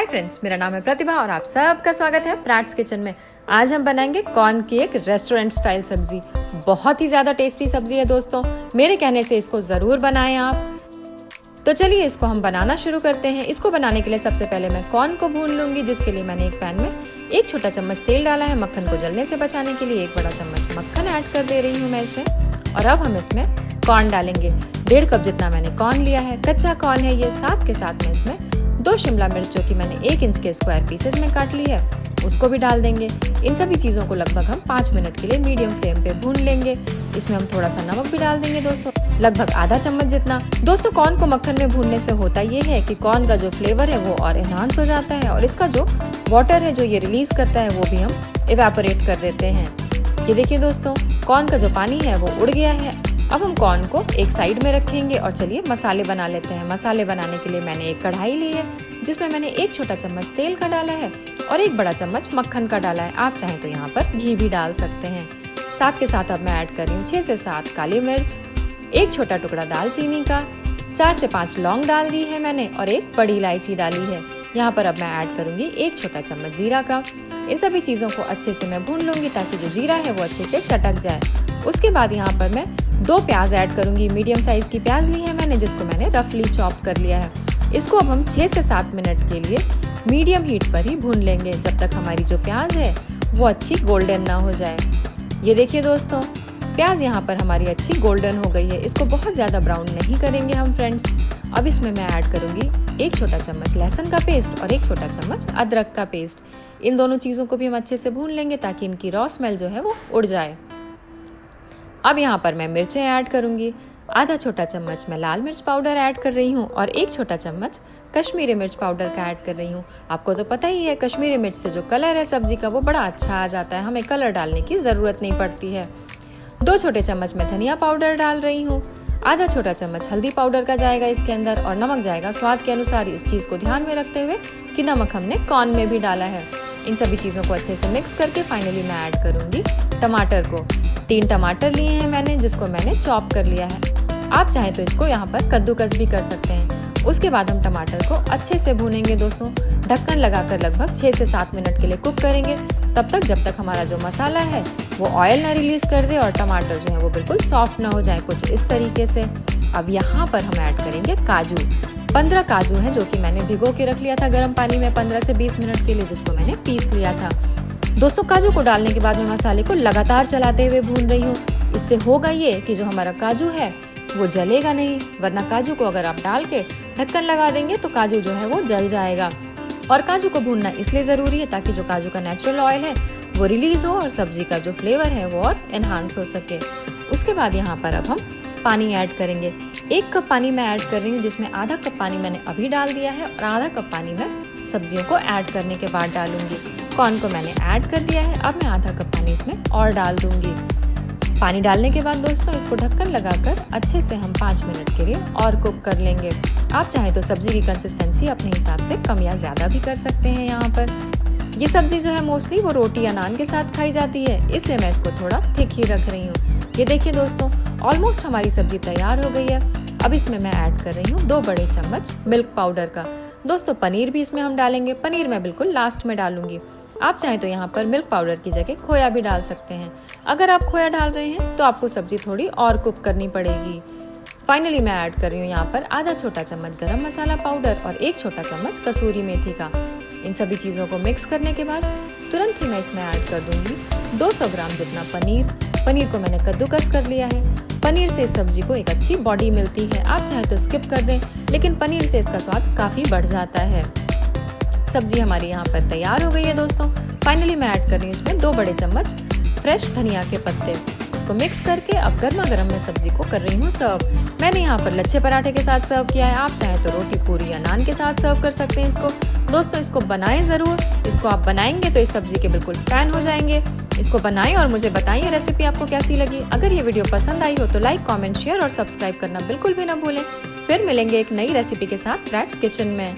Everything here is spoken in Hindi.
हाय फ्रेंड्स, मेरा नाम है प्रतिभा और आप सबका स्वागत है प्रैट्स किचन में। आज हम बनाएंगे कॉर्न की एक रेस्टोरेंट स्टाइल सब्जी। बहुत ही ज़्यादा टेस्टी सब्जी है दोस्तों, मेरे कहने से इसको ज़रूर बनाएं आप। तो चलिए इसको हम बनाना शुरू करते हैं। इसको बनाने के लिए सबसे पहले मैं कॉर्न को भून लूँगी, जिसके लिए मैंने एक पैन में 1 छोटा चम्मच तेल डाला है। मक्खन को जलने से बचाने के लिए 1 बड़ा चम्मच मक्खन ऐड कर दे रही हूँ मैं इसमें। और अब हम इसमें कॉर्न डालेंगे। 1.5 कप जितना मैंने कॉर्न लिया है, कच्चा कॉर्न है ये। साथ के साथ में इसमें 2 शिमला मिर्च जो कि मैंने 1 इंच के स्क्वायर पीसेस में काट ली है, उसको भी डाल देंगे। इन सभी चीज़ों को लगभग हम 5 मिनट के लिए मीडियम फ्लेम पे भून लेंगे। इसमें हम थोड़ा सा नमक भी डाल देंगे दोस्तों, लगभग आधा चम्मच जितना। दोस्तों कॉर्न को मक्खन में भूनने से होता ये है कि कॉर्न का जो फ्लेवर है वो और एनहांस हो जाता है और इसका जो वाटर है जो ये रिलीज करता है वो भी हम इवेपोरेट कर देते हैं। ये देखिए दोस्तों, कॉर्न का जो पानी है वो उड़ गया है। अब हम कॉर्न को एक साइड में रखेंगे और चलिए मसाले बना लेते हैं। मसाले बनाने के लिए मैंने एक कढ़ाई ली है, जिसमें मैंने 1 छोटा चम्मच तेल का डाला है और 1 बड़ा चम्मच मक्खन का डाला है। आप चाहें तो यहाँ पर घी भी डाल सकते हैं। साथ के साथ अब मैं ऐड कर रही हूँ 6 से 7 काली मिर्च, 1 छोटा टुकड़ा दालचीनी का, 4 से 5 लौंग डाल दी है मैंने और 1 बड़ी इलायची डाली है। यहाँ पर अब मैं ऐड करूँगी 1 छोटा चम्मच जीरा का। इन सभी चीज़ों को अच्छे से मैं भून लूँगी ताकि जो जीरा है वो अच्छे से चटक जाए। उसके बाद यहाँ पर मैं 2 प्याज ऐड करूंगी। मीडियम साइज की प्याज ली है मैंने, जिसको मैंने रफली चॉप कर लिया है। इसको अब हम 6 से 7 मिनट के लिए मीडियम हीट पर ही भून लेंगे, जब तक हमारी जो प्याज है वो अच्छी गोल्डन ना हो जाए। ये देखिए दोस्तों, प्याज यहाँ पर हमारी अच्छी गोल्डन हो गई है। इसको बहुत ज़्यादा ब्राउन नहीं करेंगे हम फ्रेंड्स। अब इसमें मैं ऐड करूंगी 1 छोटा चम्मच लहसुन का पेस्ट और 1 छोटा चम्मच अदरक का पेस्ट। इन दोनों चीज़ों को भी हम अच्छे से भून लेंगे ताकि इनकी रॉ स्मेल जो है वो उड़ जाए। अब यहाँ पर मैं मिर्चें ऐड करूंगी। आधा छोटा चम्मच मैं लाल मिर्च पाउडर ऐड कर रही हूँ और 1 छोटा चम्मच कश्मीरी मिर्च पाउडर का ऐड कर रही हूँ। आपको तो पता ही है, कश्मीरी मिर्च से जो कलर है सब्जी का वो बड़ा अच्छा आ जाता है, हमें कलर डालने की ज़रूरत नहीं पड़ती है। 2 छोटे चम्मच मैं धनिया पाउडर डाल रही हूँ। आधा छोटा चम्मच हल्दी पाउडर का जाएगा इसके अंदर और नमक जाएगा स्वाद के अनुसार। इस चीज़ को ध्यान में रखते हुए कि नमक हमने कॉर्न में भी डाला है। इन सभी चीज़ों को अच्छे से मिक्स करके फाइनली मैं ऐड करूँगी टमाटर को। 3 टमाटर लिए हैं मैंने, जिसको मैंने चॉप कर लिया है। आप चाहें तो इसको यहाँ पर कद्दूकस भी कर सकते हैं। उसके बाद हम टमाटर को अच्छे से भूनेंगे दोस्तों। ढक्कन लगाकर लगभग 6 से 7 मिनट के लिए कुक करेंगे, तब तक जब तक हमारा जो मसाला है वो ऑयल ना रिलीज कर दे और टमाटर जो है वो बिल्कुल सॉफ्ट ना हो जाए, कुछ इस तरीके से। अब यहाँ पर हम ऐड करेंगे काजू। 15 काजू हैं जो कि मैंने भिगो के रख लिया था गर्म पानी में 15 से 20 मिनट के लिए, जिसको मैंने पीस लिया था। दोस्तों काजू को डालने के बाद मैं मसाले को लगातार चलाते हुए भून रही हूँ। इससे होगा ये कि जो हमारा काजू है वो जलेगा नहीं, वरना काजू को अगर आप डाल के ढक्कन लगा देंगे तो काजू जो है वो जल जाएगा। और काजू को भूनना इसलिए ज़रूरी है ताकि जो काजू का नेचुरल ऑयल है वो रिलीज हो और सब्जी का जो फ्लेवर है वो और एनहांस हो सके। उसके बाद यहाँ पर अब हम पानी ऐड करेंगे। 1 कप पानी मैं ऐड कर रही हूँ, जिसमें आधा कप पानी मैंने अभी डाल दिया है और आधा कप पानी मैं सब्जियों को ऐड करने के बाद डालूंगी। कॉर्न को मैंने ऐड कर दिया है, अब मैं आधा कप पानी इसमें और डाल दूंगी। पानी डालने के बाद दोस्तों इसको ढक्कन लगाकर अच्छे से हम 5 मिनट के लिए और कुक कर लेंगे। आप चाहें तो सब्जी की कंसिस्टेंसी अपने हिसाब से कम या ज़्यादा भी कर सकते हैं। यहाँ पर ये सब्जी जो है मोस्टली वो रोटी या नान के साथ खाई जाती है, इसलिए मैं इसको थोड़ा थिक ही रख रही हूँ। ये देखिए दोस्तों, ऑलमोस्ट हमारी सब्जी तैयार हो गई है। अब इसमें मैं ऐड कर रही हूँ 2 बड़े चम्मच मिल्क पाउडर का। दोस्तों पनीर भी इसमें हम डालेंगे। पनीर मैं बिल्कुल लास्ट में डालूंगी। आप चाहें तो यहाँ पर मिल्क पाउडर की जगह खोया भी डाल सकते हैं। अगर आप खोया डाल रहे हैं तो आपको सब्जी थोड़ी और कुक करनी पड़ेगी। फाइनली मैं ऐड कर रही हूँ यहाँ पर आधा छोटा चम्मच गरम मसाला पाउडर और 1 छोटा चम्मच कसूरी मेथी का। इन सभी चीज़ों को मिक्स करने के बाद तुरंत ही मैं इसमें ऐड कर दूंगी 200 ग्राम जितना पनीर। पनीर को मैंने कद्दूकस कर लिया है। पनीर से इस सब्जी को एक अच्छी बॉडी मिलती है। आप चाहें तो स्किप कर दें, लेकिन पनीर से इसका स्वाद काफ़ी बढ़ जाता है। सब्जी हमारी यहाँ पर तैयार हो गई है दोस्तों। फाइनली मैं ऐड कर रही हूँ इसमें 2 बड़े चम्मच फ्रेश धनिया के पत्ते। इसको मिक्स करके अब गर्मा गर्म में सब्जी को कर रही हूँ सर्व। मैंने यहाँ पर लच्छे पराठे के साथ सर्व किया है। आप चाहें तो रोटी पूरी या नान के साथ सर्व कर सकते हैं इसको। दोस्तों इसको बनाएं ज़रूर। इसको आप बनाएंगे तो इस सब्जी के बिल्कुल फैन हो जाएंगे। इसको बनाएं और मुझे बताइए रेसिपी आपको कैसी लगी। अगर ये वीडियो पसंद आई हो तो लाइक, कमेंट, शेयर और सब्सक्राइब करना बिल्कुल भी ना भूलें। फिर मिलेंगे एक नई रेसिपी के साथ प्रैट्स किचन में।